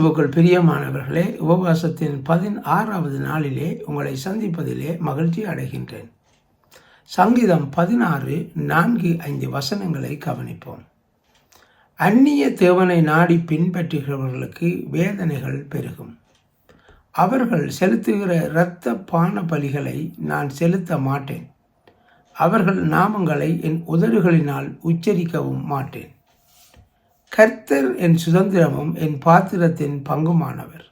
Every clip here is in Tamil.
கிறிஸ்துவுக்குள் பிரியமானவர்களே, உபவாசத்தின் 16வது நாளிலே உங்களை சந்திப்பதிலே மகிழ்ச்சி அடைகின்றேன். சங்கீதம் 16:4-5 வசனங்களை கவனிப்போம். அந்நிய தேவனை நாடி பின்பற்றுகிறவர்களுக்கு வேதனைகள் பெருகும். அவர்கள் செலுத்துகிற இரத்த பான பலிகளை நான் செலுத்த மாட்டேன். அவர்கள் நாமங்களை என் உதடுகளினால் உச்சரிக்கவும் மாட்டேன். கர்த்தர் என் சுதந்திரமும் என் பாத்திரத்தின் பங்குமானவர்.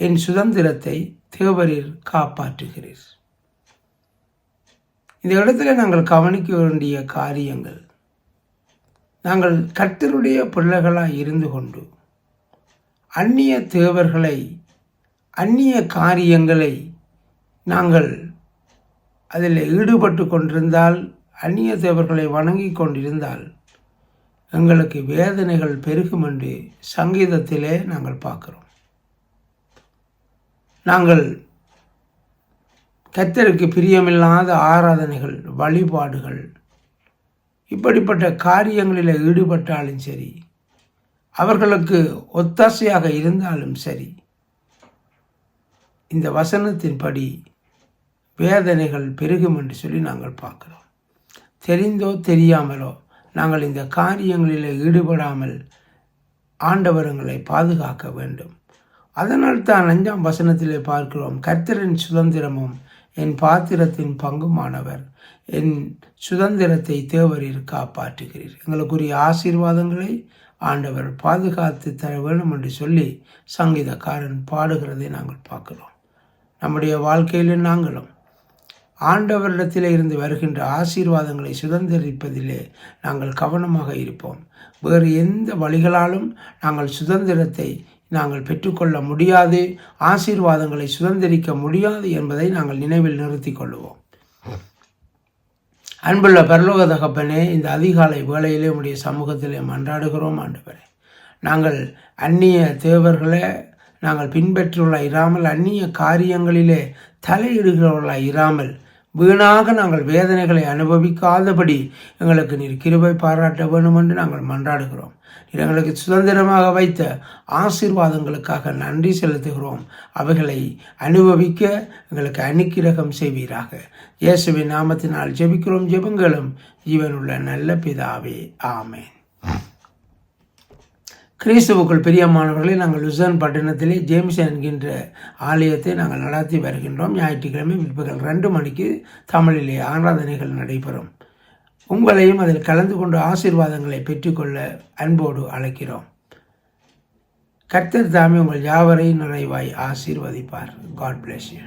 என் சுதந்திரத்தை தேவரீர் காப்பாற்றுகிறீர். இந்த இடத்துல நாங்கள் கவனிக்க வேண்டிய காரியங்கள், நாங்கள் கர்த்தருடைய பிள்ளைகளாய் இருந்து கொண்டு அந்நிய தேவர்களை, அந்நிய காரியங்களை நாங்கள் அதில் ஈடுபட்டு கொண்டிருந்தால், அந்நிய தேவர்களை வணங்கி கொண்டிருந்தால் எங்களுக்கு வேதனைகள் பெருகும் என்று சங்கீதத்திலே நாங்கள் பார்க்கிறோம். நாங்கள் கர்த்தருக்கு பிரியமில்லாத ஆராதனைகள், வழிபாடுகள், இப்படிப்பட்ட காரியங்களில் ஈடுபட்டாலும் சரி, அவர்களுக்கு ஒத்தாசையாக இருந்தாலும் சரி, இந்த வசனத்தின்படி வேதனைகள் பெருகும் என்று சொல்லி நாங்கள் பார்க்கிறோம். தெரிந்தோ தெரியாமலோ நாங்கள் இந்த காரியங்களில் ஈடுபடாமல் ஆண்டவர் எங்களை பாதுகாக்க வேண்டும். அதனால் தான் 5ஆம் வசனத்திலே பார்க்கிறோம், கர்த்தரின் சுதந்திரமும் என் பாத்திரத்தின் பங்குமானவர். என் சுதந்திரத்தை தேவரீர் காப்பாற்றுகிறீர். எங்களுக்குரிய ஆசீர்வாதங்களை ஆண்டவர் பாதுகாத்து தர வேண்டும் என்று சொல்லி சங்கீதக்காரன் பாடுகிறதை நாங்கள் பார்க்கிறோம். நம்முடைய வாழ்க்கையில் நாங்களும் ஆண்டவரிடத்தில் இருந்து வருகின்ற ஆசீர்வாதங்களை சுதந்திரிப்பதிலே நாங்கள் கவனமாக இருப்போம். வேறு எந்த வழிகளாலும் நாங்கள் சுதந்திரத்தை நாங்கள் பெற்றுக்கொள்ள முடியாது, ஆசீர்வாதங்களை சுதந்திரிக்க முடியாது என்பதை நாங்கள் நினைவில் நிறுத்தி கொள்ளுவோம். அன்புள்ள பரலோக தகப்பனே, இந்த அதிகாலை வேளையிலே உடைய சமூகத்திலே மன்றாடுகிறோம். ஆண்டவரே, நாங்கள் அந்நிய தேவர்களை நாங்கள் பின்பற்றுவர்களாக இராமல், அந்நிய காரியங்களிலே தலையிடுகிறவர்களாக இராமல், வீணாக நாங்கள் வேதனைகளை அனுபவிக்காதபடி எங்களுக்கு நீர் கிருபை பாராட்ட வேண்டும் என்று நாங்கள் மன்றாடுகிறோம். நீர் எங்களுக்கு சுதந்திரமாக வைத்த ஆசீர்வாதங்களுக்காக நன்றி செலுத்துகிறோம். அவைகளை அனுபவிக்க எங்களுக்கு அனுக்கிரகம் செய்வீராக. இயேசுவின் நாமத்தினால் ஜெபிக்கிறோம். ஜெபங்களும் ஜீவனுள்ள நல்ல பிதாவே, ஆமென். கிறிஸ்துவுக்குள் பிரியமானவர்களை, நாங்கள் லுசர்ன் பட்டணத்திலே ஜேம்ஸ் என்கின்ற ஆலயத்தை நாங்கள் நடத்தி வருகின்றோம். ஞாயிற்றுக்கிழமை பிற்பகல் 2 மணிக்கு தமிழிலே ஆராதனைகள் நடைபெறும். உங்களையும் அதில் கலந்து கொண்டு ஆசீர்வாதங்களை பெற்றுக்கொள்ள அன்போடு அழைக்கிறோம். கர்த்தர் தாமே உங்கள் யாவரையும் நிறைவாய் ஆசீர்வதிப்பார். God bless you.